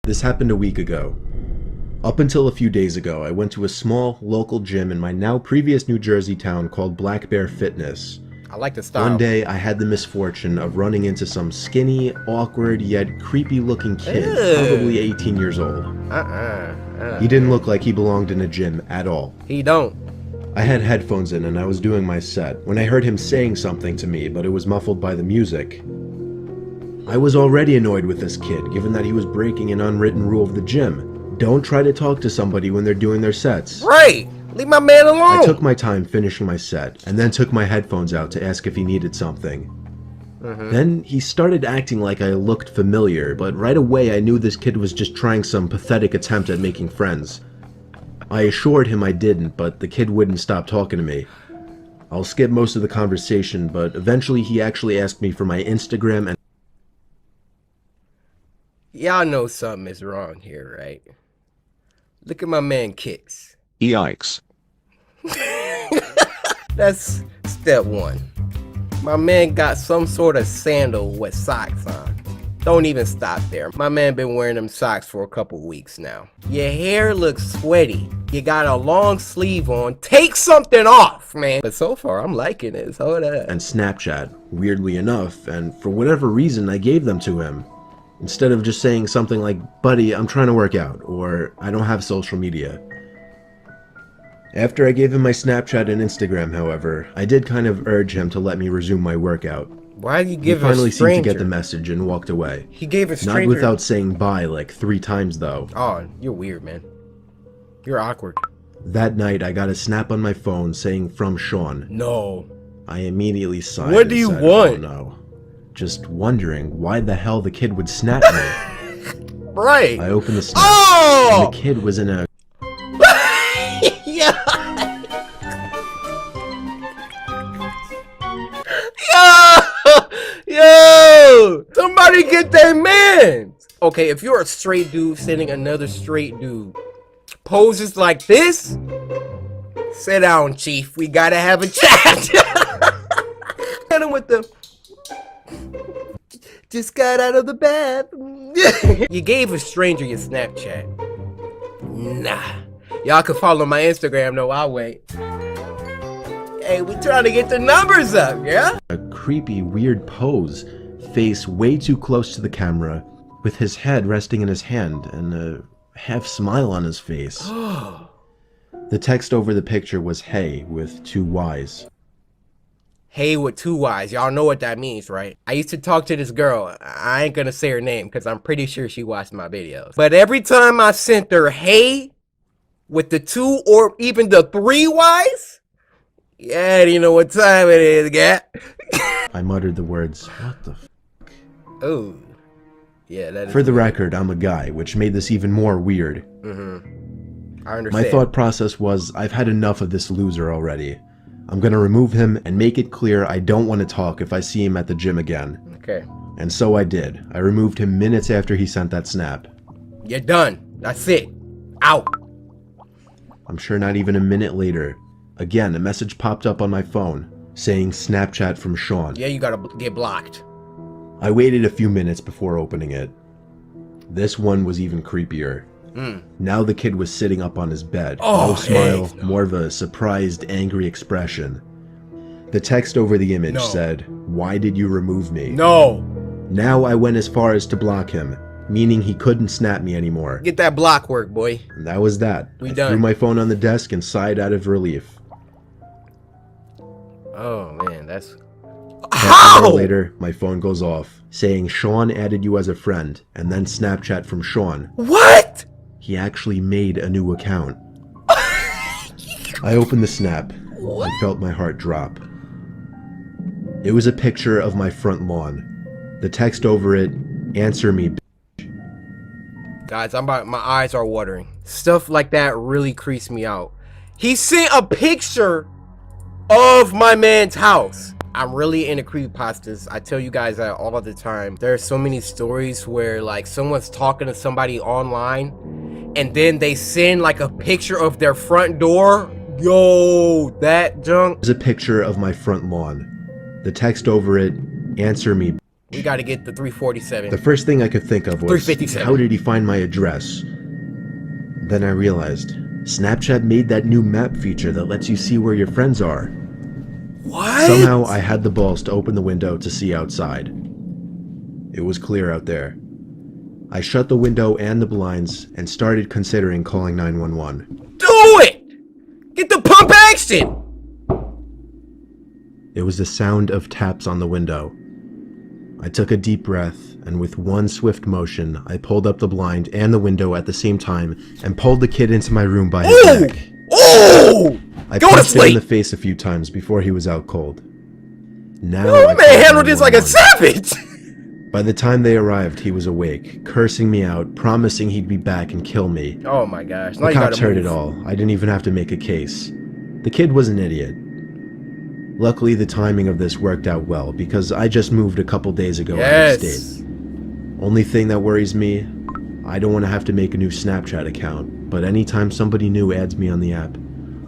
This happened a week ago. Up until a few days ago, I went to a small, local gym in my now previous New Jersey town called Black Bear Fitness. I like the style. One day, I had the misfortune of running into some skinny, awkward, yet creepy-looking kid, probably 18 years old. He didn't look like he belonged in a gym at all. He don't. I had headphones in and I was doing my set when I heard him saying something to me, but it was muffled by the music. I was already annoyed with this kid, given that he was breaking an unwritten rule of the gym. Don't try to talk to somebody when they're doing their sets. Right! Leave my man alone! I took my time finishing my set, and then took my headphones out to ask if he needed something. Then he started acting like I looked familiar, but right away I knew this kid was just trying some pathetic attempt at making friends. I assured him I didn't, but the kid wouldn't stop talking to me. I'll skip most of the conversation, but eventually he actually asked me for my Instagram and Y'all know something is wrong here, right? Look at my man Kicks. Yikes. That's step one. My man got some sort of sandal with socks on. Don't even stop there. My man been wearing them socks for a couple weeks now. Your hair looks sweaty. You got a long sleeve on. Take something off, man. But so far, I'm liking it. Hold up. and Snapchat, weirdly enough, and for whatever reason I gave them to him. Instead of just saying something like, "Buddy, I'm trying to work out," or "I don't have social media." After I gave him my Snapchat and Instagram, however, I did kind of urge him to let me resume my workout. Why did you He give finally a stranger? seemed to get the message and walked away. He gave a stranger. Not without saying bye like 3 times though. Oh, you're weird, man. You're awkward. That night I got a snap on my phone saying "from Sean." No. I immediately sighed. What do and you said, want? "Oh no." Just wondering why the hell the kid would snap me. Right. I opened the snap, Oh! and the kid was in a Yeah. Yo! Somebody get that man! Okay, if you're a straight dude sending another straight dude poses like this, sit down, chief. We gotta have a chat. Hit him with the just got out of the bath. You gave a stranger your Snapchat. Nah. Y'all can follow my Instagram, though. I'll wait. Hey, we trying to get the numbers up, yeah? a creepy, weird pose, face way too close to the camera, with his head resting in his hand and a half smile on his face. The text over the picture was "Hey" with 2 Y's. Hey with 2 Y's. Y'all know what that means, right? I used to talk to this girl. I ain't gonna say her name because I'm pretty sure she watched my videos. But every time I sent her hey with the 2 or even the 3 Y's, yeah, do you know what time it is, gat? I muttered the words, "What the f***?" Oh. Yeah, that is. For the record, I'm a guy, which made this even more weird. I understand. My thought process was, I've had enough of this loser already. I'm gonna remove him and make it clear I don't want to talk if I see him at the gym again. Okay. And so I did. I removed him minutes after he sent that snap. You're done. That's it. Out. I'm sure not even a minute later, again, a message popped up on my phone saying "Snapchat from Sean." Yeah, you gotta get blocked. I waited a few minutes before opening it. This one was even creepier. Now the kid was sitting up on his bed. Oh, No smile, heck no. more of a surprised, angry expression. The text over the image No. said, "Why did you remove me?" No. Now I went as far as to block him, meaning he couldn't snap me anymore. Get that block work, boy. And that was that. We I done. threw my phone on the desk and sighed out of relief. Oh, man, that's... Half an hour How? later, my phone goes off, saying Sean added you as a friend, and then Snapchat from Sean. What? He actually made a new account. I opened the snap and felt my heart drop. It was a picture of my front lawn. The text over it, "Answer me, Guys, my eyes are watering. Stuff like that really creeps me out. He sent a picture of my man's house. I'm really into creepypastas. I tell you guys that all of the time. There are so many stories where like someone's talking to somebody online and then they send like a picture of their front door. Yo, that junk. It was a picture of my front lawn. The text over it, "Answer me, We gotta get the 347. The first thing I could think of was, 357. how did he find my address? Then I realized, Snapchat made that new map feature that lets you see where your friends are. What? Somehow I had the balls to open the window to see outside. It was clear out there. I shut the window and the blinds and started considering calling 911. Do it! Get the pump action! It was the sound of taps on the window. I took a deep breath, and with one swift motion, I pulled up the blind and the window at the same time and pulled the kid into my room by his neck. Oh! I Go to punched him in sleep! the face a few times before he was out cold. Now Oh, I man called handled this like a 911. savage! By the time they arrived, he was awake, cursing me out, promising he'd be back and kill me. Oh my gosh. Now The you gotta cops heard move. it all. I didn't even have to make a case. The kid was an idiot. Luckily, the timing of this worked out well, because I just moved a couple days ago out of state. Only thing that worries me, I don't want to have to make a new Snapchat account, but anytime somebody new adds me on the app,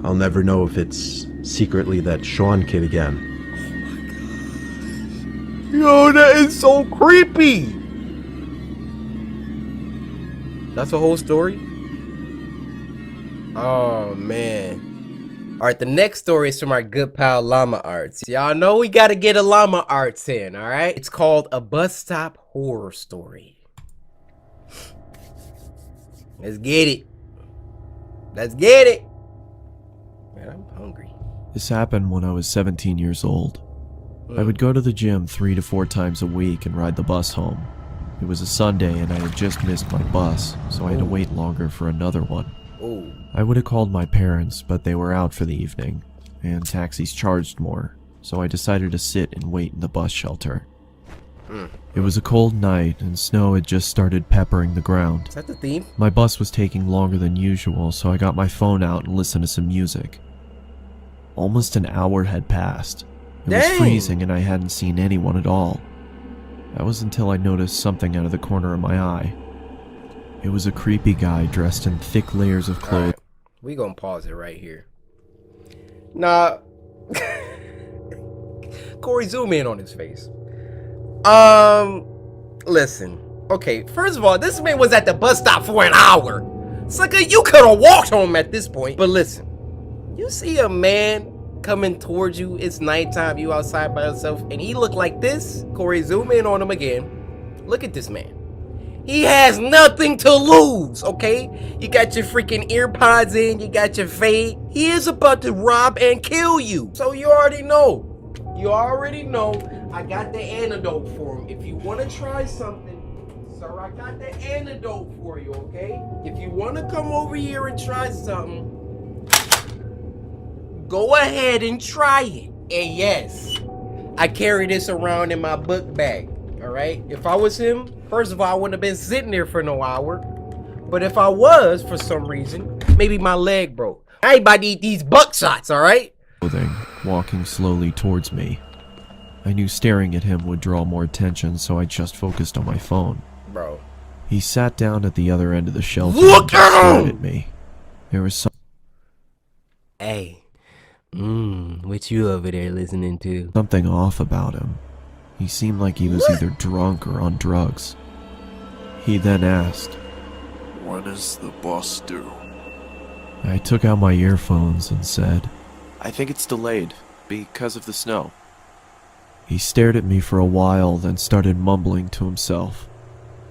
I'll never know if it's secretly that Sean kid again. Yo, that is so creepy! That's the whole story? Oh, man. Alright, the next story is from our good pal Llama Arts. Y'all know we gotta get a Llama Arts in, alright? It's called A Bus Stop Horror Story. Let's get it. Let's get it. Man, I'm hungry. This happened when I was 17 years old. I would go to the gym 3 to 4 times a week and ride the bus home. It was a Sunday and I had just missed my bus, so I had to wait longer for another one. Ooh. I would have called my parents, but they were out for the evening, and taxis charged more, so I decided to sit and wait in the bus shelter. It was a cold night and snow had just started peppering the ground. Is that the theme? My bus was taking longer than usual, so I got my phone out and listened to some music. Almost an hour had passed. It was Dang. freezing and I hadn't seen anyone at all. That was until I noticed something out of the corner of my eye. It was a creepy guy dressed in thick layers of clothing. Alright, we gonna pause it right here. Nah. Cory, zoom in on his face. Listen. Okay, first of all, this man was at the bus stop for an hour. Sucker, you could have walked home at this point. But listen, you see a man coming towards you, it's nighttime, you outside by yourself, and he look like this. Cory, zoom in on him again. Look at this man. He has nothing to lose, okay? You got your freaking ear pods in, you got your fade. He is about to rob and kill you. So you already know. You already know I got the antidote for him. If you want to try something, sir, I got the antidote for you, okay? If you want to come over here and try something, go ahead and try it. And yes, I carry this around in my book bag, all right? If I was him, first of all, I wouldn't have been sitting there for no hour. But if I was, for some reason, maybe my leg broke. I ain't about to eat these buckshots, all right? Walking slowly towards me. I knew staring at him would draw more attention, so I just focused on my phone. Bro. He sat down at the other end of the shelter Look and just at stared him! at me. There was Hey. What you over there listening to? something off about him. He seemed like he was either drunk or on drugs. He then asked, When is the bus due? I took out my earphones and said, I think it's delayed because of the snow. He stared at me for a while, then started mumbling to himself.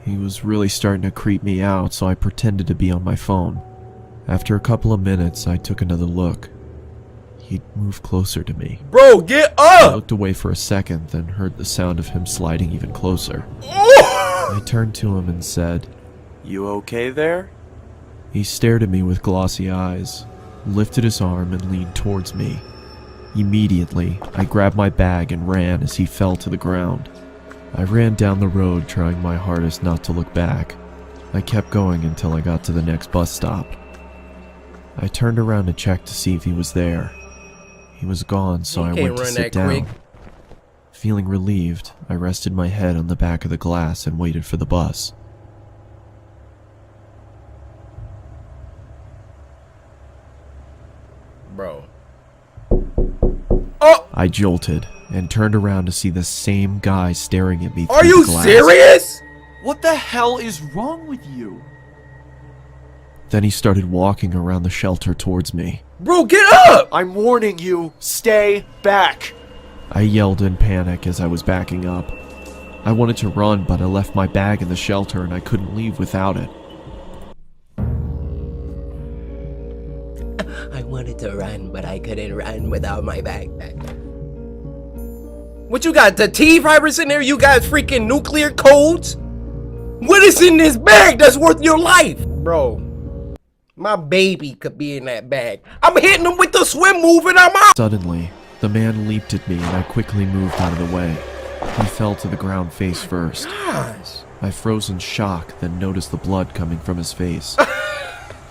He was really starting to creep me out, so I pretended to be on my phone. After a couple of minutes, I took another look. He'd moved closer to me. Bro, get I up! looked away for a second, then heard the sound of him sliding even closer. I turned to him and said, You okay there? He stared at me with glossy eyes, lifted his arm and leaned towards me. Immediately, I grabbed my bag and ran as he fell to the ground. I ran down the road, trying my hardest not to look back. I kept going until I got to the next bus stop. I turned around to check to see if he was there. He was gone, so I went to sit down. Feeling relieved, I rested my head on the back of the glass and waited for the bus. Bro. Oh! I jolted, and turned around to see the same guy staring at me through Are you the glass. serious? What the hell is wrong with you? Then he started walking around the shelter towards me. Bro, get up! I'm warning you, stay back. I yelled in panic as I was backing up. I wanted to run, but I left my bag in the shelter and I couldn't leave without it. I wanted to run, but I couldn't run without my backpack. What you got? The T fibers in there? You got freaking nuclear codes? What is in this bag that's worth your life? Bro, my baby could be in that bag. I'm hitting him with the swim move and I'm out. Suddenly, the man leaped at me and I quickly moved out of the way. He fell to the ground face first. Gosh. I froze in shock, then noticed the blood coming from his face.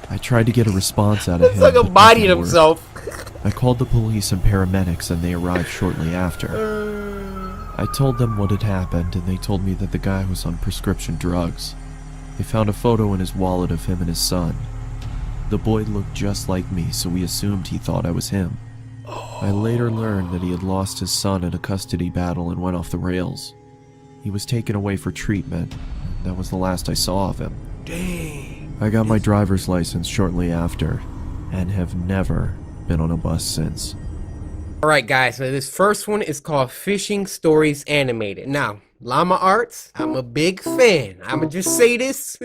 I tried to get a response out of him. It's like a but bodied nothing worked. himself. I called the police and paramedics and they arrived shortly after. I told them what had happened and they told me that the guy was on prescription drugs. They found a photo in his wallet of him and his son. The boy looked just like me, so we assumed he thought I was him. I later learned that he had lost his son in a custody battle and went off the rails. He was taken away for treatment. That was the last I saw of him. Dang. I got my driver's license shortly after and have never been on a bus since. Alright guys, so this first one is called Fishing Stories Animated. Now, Llama Arts, I'm a big fan. I'ma just say this.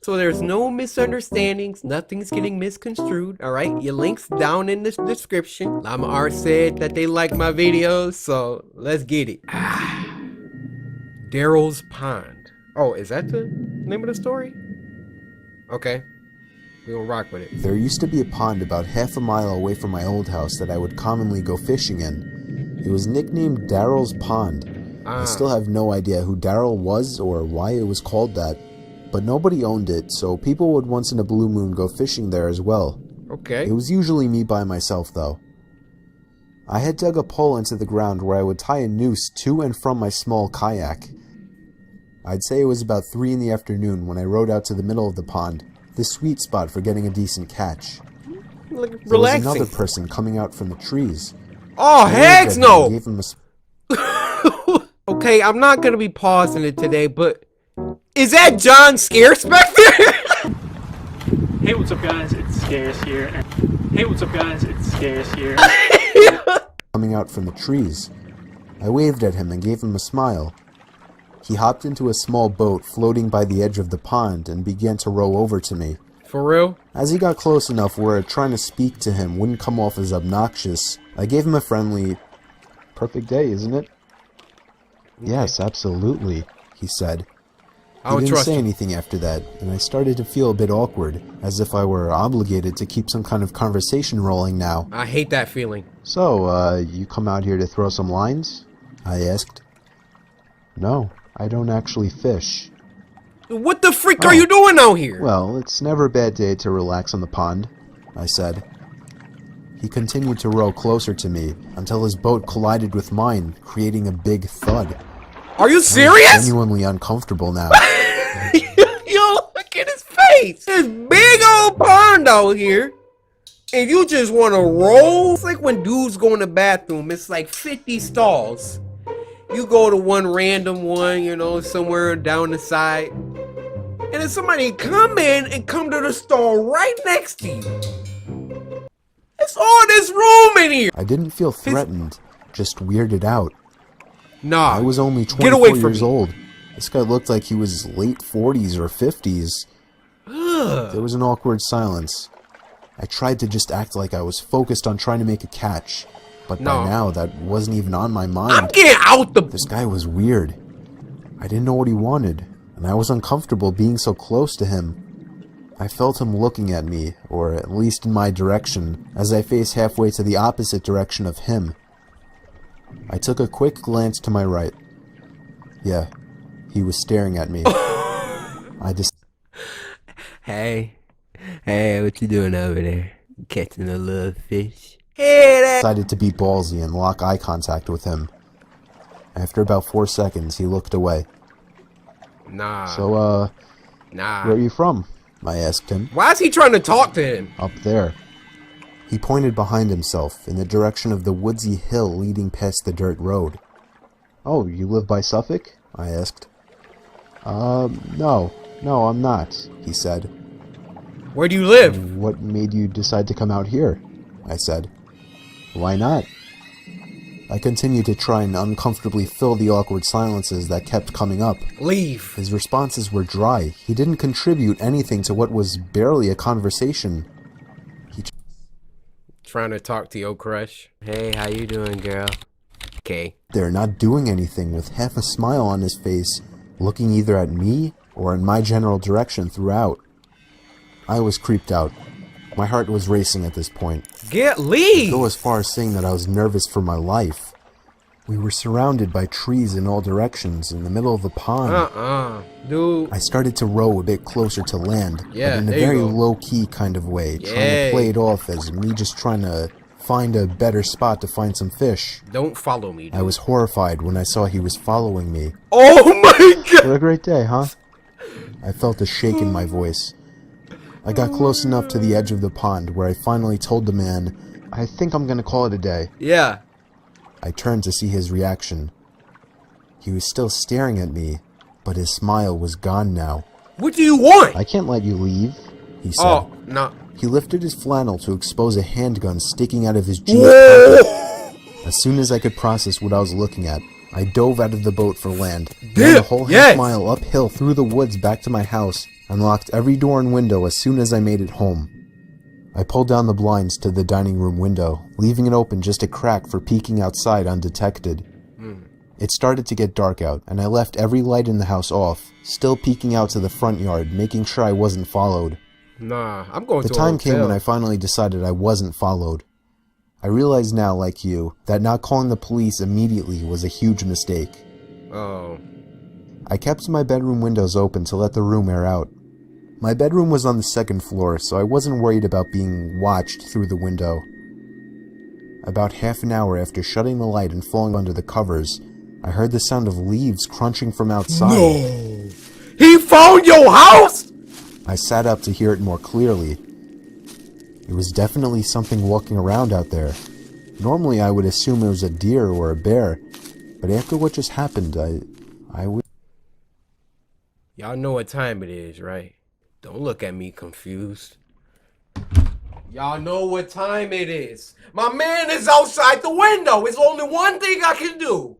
So there's no misunderstandings, nothing's getting misconstrued, alright? Your link's down in the description. Llama Arts said that they like my videos, so let's get it. Daryl's Pond. Oh, is that the name of the story? Okay. We'll rock with it. There used to be a pond about half a mile away from my old house that I would commonly go fishing in. It was nicknamed Daryl's Pond. I still have no idea who Daryl was or why it was called that, but nobody owned it, so people would once in a blue moon go fishing there as well. Okay. It was usually me by myself though. I had dug a pole into the ground where I would tie a noose to and from my small kayak. I'd say it was about 3 in the afternoon when I rowed out to the middle of the pond, the sweet spot for getting a decent catch. Like, There was relaxing. another person coming out from the trees. Oh, I heck waved at him no! and gave him a Okay, I'm not gonna be pausing it today, but is that John Scarespector? Hey, what's up, guys? It's Scares here. Hey, what's up, guys? It's Scares here. coming out from the trees. I waved at him and gave him a smile. He hopped into a small boat floating by the edge of the pond and began to row over to me. For real? As he got close enough where trying to speak to him wouldn't come off as obnoxious, I gave him a friendly, "Perfect day, isn't it?" "Yes, absolutely," he said. I He would didn't trust say you. anything after that, and I started to feel a bit awkward, as if I were obligated to keep some kind of conversation rolling now. I hate that feeling. "So, you come out here to throw some lines?" I asked. "No, I don't actually fish." What the freak are you doing out here? "Well, it's never a bad day to relax on the pond," I said. He continued to row closer to me until his boat collided with mine, creating a big thud. Are you I was serious? genuinely uncomfortable now. Yo, look at his face. This big old pond out here. And you just want to roll? It's like when dudes go in the bathroom. It's like 50 stalls. You go to one random one, you know, somewhere down the side. And then somebody come in and come to the stall right next to you. It's all this room in here. I didn't feel threatened, just weirded out. Nah. I was only Get away 24 from years me. old. This guy looked like he was late 40s or 50s. There was an awkward silence. I tried to just act like I was focused on trying to make a catch, but No. by now that wasn't even on my I'm mind. getting out the... This guy was weird. I didn't know what he wanted, and I was uncomfortable being so close to him. I felt him looking at me, or at least in my direction, as I faced halfway to the opposite direction of him. I took a quick glance to my right. Yeah, he was staring at me. I Hey, what you doing over there? Catching a little fish? Hey, that... decided to be ballsy and lock eye contact with him. After about 4 seconds, he looked away. Nah. "So, Nah. where are you from?" I asked him. Why is he trying to talk to him? "Up there." He pointed behind himself, in the direction of the woodsy hill leading past the dirt road. "Oh, you live by Suffolk?" I asked. No, I'm not," he said. Where do you live? "What made you decide to come out here?" I said. "Why not?" I continued to try and uncomfortably fill the awkward silences that kept coming up. Leave. His responses were dry. He didn't contribute anything to what was barely a conversation. Trying to talk to your crush. Hey, how you doing, girl? Okay. They're not doing anything, with half a smile on his face, looking either at me or in my general direction throughout. I was creeped out. My heart was racing at this point. Leave! I'd go as far as saying that I was nervous for my life. We were surrounded by trees in all directions in the middle of a pond. Dude. I started to row a bit closer to land, Yeah, but in a there you very go. low-key kind of way, trying Yay. to play it off as me just trying to find a better spot to find some fish. Don't follow me, dude. I was horrified when I saw he was following me. Oh my god! What a great day, huh? I felt a shake in my voice. I got close enough to the edge of the pond where I finally told the man, "I think I'm gonna call it a day." Yeah. I turned to see his reaction. He was still staring at me, but his smile was gone now. What do you want? "I can't let you leave," he said. Oh, no. He lifted his flannel to expose a handgun sticking out of his jeans pocket. As soon as I could process what I was looking at, I dove out of the boat for land, ran the whole half mile uphill through the woods back to my house, and locked every door and window as soon as I made it home. I pulled down the blinds to the dining room window, leaving it open just a crack for peeking outside undetected. It started to get dark out, and I left every light in the house off, still peeking out to the front yard, making sure I wasn't followed. Nah, I'm going The to a time came hotel. when I finally decided I wasn't followed. I realize now, like you, that not calling the police immediately was a huge mistake. Oh. I kept my bedroom windows open to let the room air out. My bedroom was on the second floor, so I wasn't worried about being watched through the window. About half an hour after shutting the light and falling under the covers, I heard the sound of leaves crunching from outside. No! He found your house?! I sat up to hear it more clearly. It was definitely something walking around out there. Normally I would assume it was a deer or a bear, but after what just happened, I would... Y'all know what time it is, right? Don't look at me confused. Y'all know what time it is. My man is outside the window. It's only one thing I can do.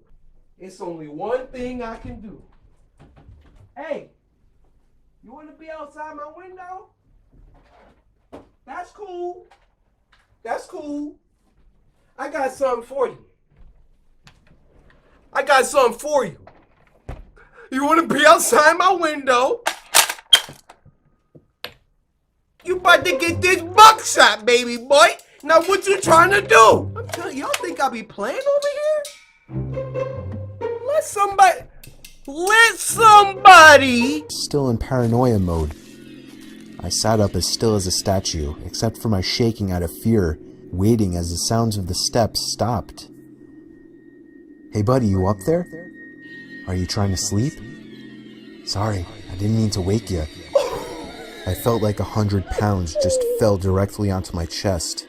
It's only one thing I can do. Hey, you want to be outside my window? That's cool. That's cool. I got something for you. I got something for you. You want to be outside my window? You about to get this buckshot, baby boy. Now what you trying to do? I'm telling y'all think I be playing over here? Let somebody. Still in paranoia mode. I sat up as still as a statue, except for my shaking out of fear, waiting as the sounds of the steps stopped. "Hey buddy, you up there? Are you trying to sleep? Sorry, I didn't mean to wake you." I felt like 100 pounds just fell directly onto my chest.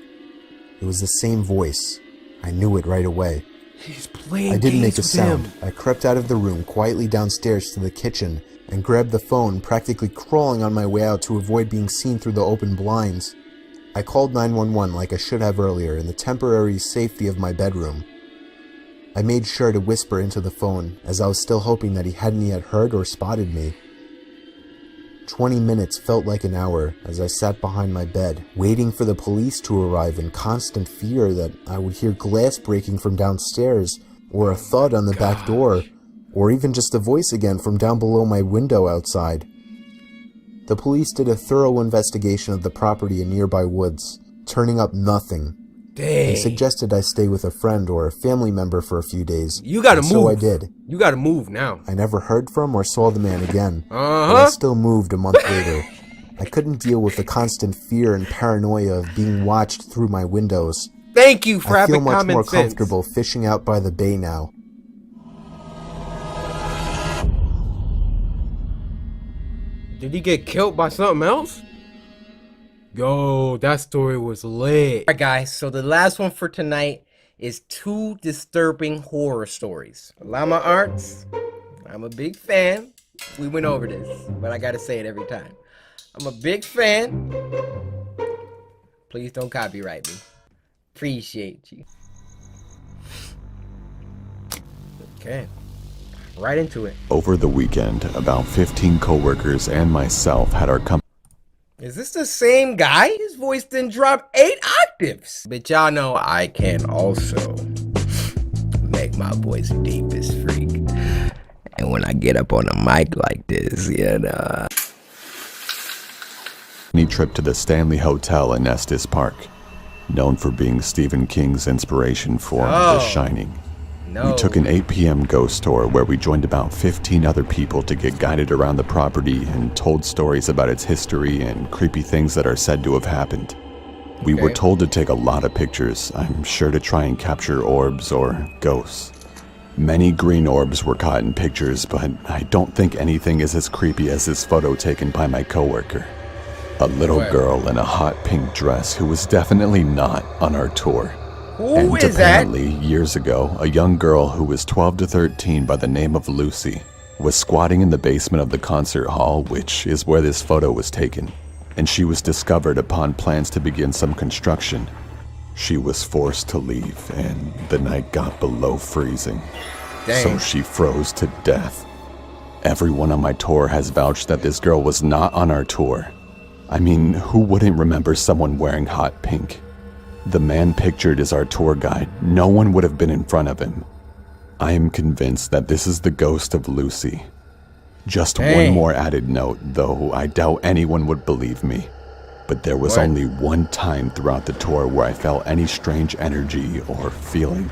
It was the same voice. I knew it right away. He's playing I didn't make a games with sound. him. I crept out of the room quietly downstairs to the kitchen and grabbed the phone, practically crawling on my way out to avoid being seen through the open blinds. I called 911 like I should have earlier in the temporary safety of my bedroom. I made sure to whisper into the phone as I was still hoping that he hadn't yet heard or spotted me. 20 minutes felt like an hour as I sat behind my bed, waiting for the police to arrive in constant fear that I would hear glass breaking from downstairs, or a thud on the back door, or even just a voice again from down below my window outside. The police did a thorough investigation of the property in nearby woods, turning up nothing. They Dang. suggested I stay with a friend or a family member for a few days. You gotta and move. So I did. You gotta move now. I never heard from or saw the man again. But I Uh-huh. still moved a month later. I couldn't deal with the constant fear and paranoia of being watched through my windows. Thank you for I feel having much common more sense. comfortable fishing out by the bay now. Did he get killed by something else? Yo, that story was lit. Alright guys, so the last one for tonight is 2 disturbing horror stories. Llama Arts, I'm a big fan. We went over this, but I gotta say it every time. I'm a big fan. Please don't copyright me. Appreciate you. Okay, right into it. Over the weekend, about 15 coworkers and myself had our company. Is this the same guy? His voice didn't drop 8 octaves. But y'all know I can also make my voice deep as freak. And when I get up on a mic like this, you know. Trip to the Stanley Hotel in Estes Park, known for being Stephen King's inspiration for The Shining. We took an 8 p.m. ghost tour where we joined about 15 other people to get guided around the property and told stories about its history and creepy things that are said to have happened. We were told to take a lot of pictures, I'm sure to try and capture orbs or ghosts. Many green orbs were caught in pictures, but I don't think anything is as creepy as this photo taken by my coworker. A little girl in a hot pink dress who was definitely not on our tour. Who is apparently, years ago, a young girl who was 12 to 13 by the name of Lucy was squatting in the basement of the concert hall, which is where this photo was taken, and she was discovered upon plans to begin some construction. She was forced to leave, and the night got below freezing. Dang. So she froze to death. Everyone on my tour has vouched that this girl was not on our tour. I mean, who wouldn't remember someone wearing hot pink? The man pictured as our tour guide, no one would have been in front of him. I am convinced that this is the ghost of Lucy. Just one more added note, though I doubt anyone would believe me. But there was only one time throughout the tour where I felt any strange energy or feeling.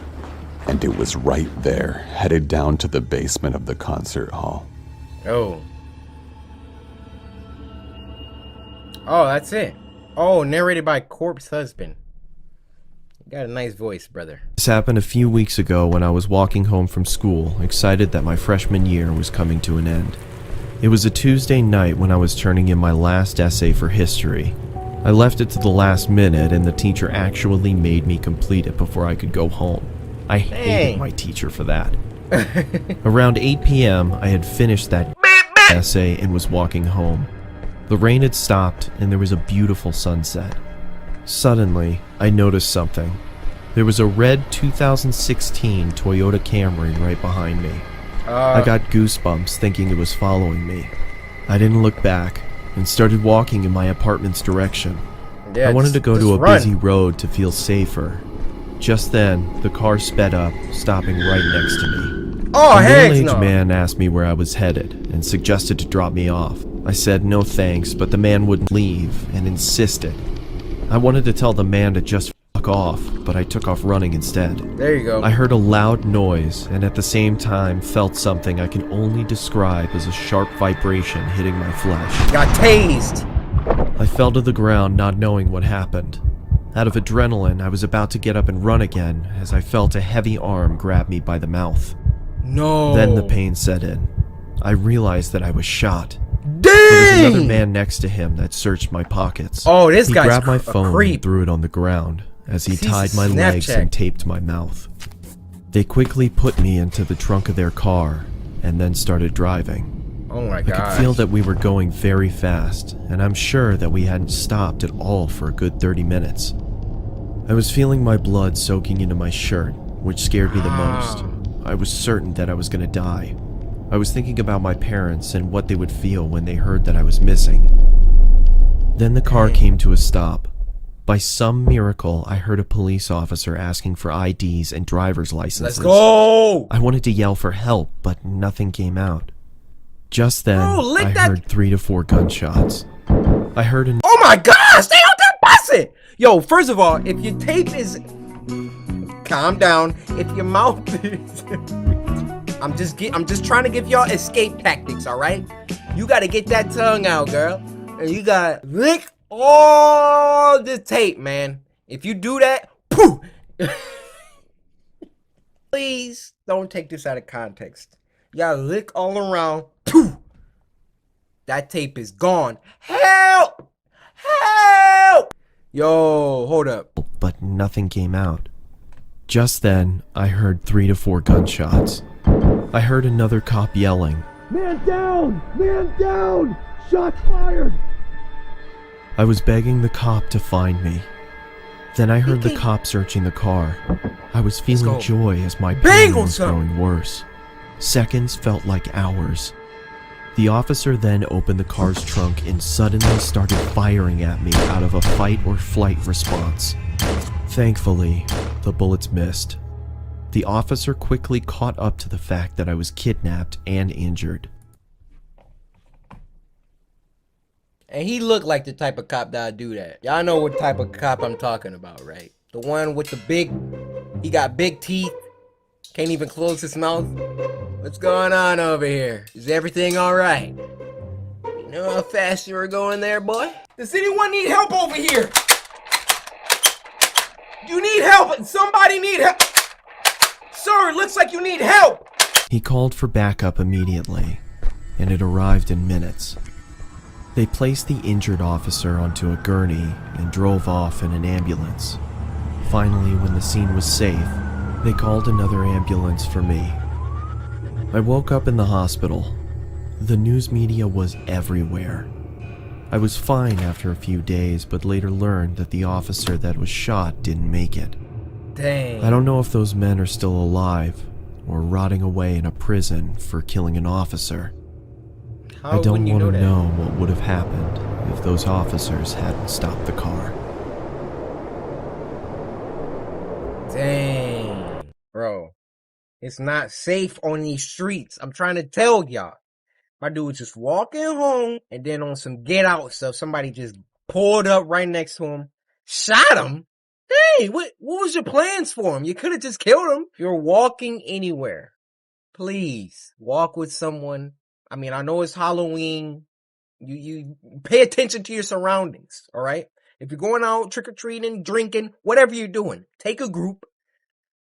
And it was right there, headed down to the basement of the concert hall. Oh, that's it. Oh, narrated by Corpse Husband. You got a nice voice, brother. This happened a few weeks ago when I was walking home from school, excited that my freshman year was coming to an end. It was a Tuesday night when I was turning in my last essay for history. I left it to the last minute and the teacher actually made me complete it before I could go home. I hated my teacher for that. Around 8 p.m., I had finished that essay and was walking home. The rain had stopped and there was a beautiful sunset. Suddenly, I noticed something. There was a red 2016 Toyota Camry right behind me. I got goosebumps thinking it was following me. I didn't look back and started walking in my apartment's direction. I wanted to go to a busy road to feel safer. Just then, the car sped up, stopping right next to me. A middle-aged man asked me where I was headed and suggested to drop me off. I said no thanks, but the man wouldn't leave and insisted. I wanted to tell the man to just fuck off, but I took off running instead. There you go. I heard a loud noise and at the same time felt something I can only describe as a sharp vibration hitting my flesh. Got tased. I fell to the ground not knowing what happened. Out of adrenaline, I was about to get up and run again as I felt a heavy arm grab me by the mouth. No. Then the pain set in. I realized that I was shot. Dang! There was another man next to him that searched my pockets. Oh, this guy's He grabbed my phone and threw it on the ground as he tied my legs and taped my mouth. They quickly put me into the trunk of their car and then started driving. Oh my god. I could feel that we were going very fast, and I'm sure that we hadn't stopped at all for a good 30 minutes. I was feeling my blood soaking into my shirt, which scared me the most. I was certain that I was going to die. I was thinking about my parents and what they would feel when they heard that I was missing. Then the car came to a stop. By some miracle, I heard a police officer asking for IDs and driver's licenses. Let's go! I wanted to yell for help, but nothing came out. Just then, I heard 3 to 4 gunshots. I heard an— Oh my gosh, they out there busting! Yo, first of all, if your tape is— Calm down. If your mouth is— I'm just trying to give y'all escape tactics, alright? You gotta get that tongue out, girl. And you gotta lick all the tape, man. If you do that, poof! Please don't take this out of context. You gotta lick all around. Poof! That tape is gone. Help! Help! Yo, hold up. but nothing came out. Just then, I heard 3 to 4 gunshots. I heard another cop yelling, Man down! Man down! Shots fired! I was begging the cop to find me. Then I heard the cop searching the car. I was feeling joy as my pain was growing worse. Seconds felt like hours. The officer then opened the car's trunk and suddenly started firing at me out of a fight or flight response. Thankfully, the bullets missed. The officer quickly caught up to the fact that I was kidnapped and injured. And he looked like the type of cop that'd do that. Y'all know what type of cop I'm talking about, right? The one with the he got big teeth, can't even close his mouth. What's going on over here? Is everything alright? You know how fast you were going there, boy? Does anyone need help over here? You need help! Somebody need help! Sir, it looks like you need help! He called for backup immediately, and it arrived in minutes. They placed the injured officer onto a gurney and drove off in an ambulance. Finally, when the scene was safe, they called another ambulance for me. I woke up in the hospital. The news media was everywhere. I was fine after a few days, but later learned that the officer that was shot didn't make it. Dang. I don't know if those men are still alive or rotting away in a prison for killing an officer. How I don't wouldn't you want to know know what would have happened if those officers hadn't stopped the car. Dang. Bro. It's not safe on these streets. I'm trying to tell y'all. My dude was just walking home, and then on some get out stuff, somebody just pulled up right next to him, shot him. Hey, what was your plans for him? You could have just killed him. If you're walking anywhere, please walk with someone. I mean, I know it's Halloween. You pay attention to your surroundings, all right? If you're going out trick-or-treating, drinking, whatever you're doing, take a group.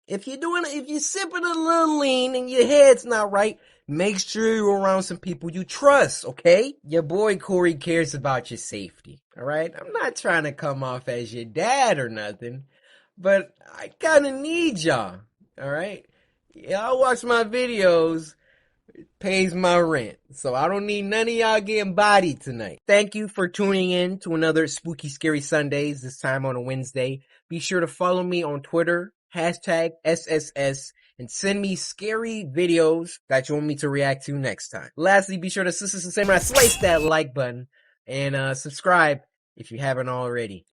If you're sipping a little lean and your head's not right, make sure you're around some people you trust, okay? Your boy Cory cares about your safety, all right? I'm not trying to come off as your dad or nothing, but I kind of need y'all, all right? Y'all watch my videos, it pays my rent, so I don't need none of y'all getting bodied tonight. Thank you for tuning in to another Spooky Scary Sundays, this time on a Wednesday. Be sure to follow me on Twitter, #SSS, and send me scary videos that you want me to react to next time. Lastly, be sure to slice that like button and subscribe if you haven't already.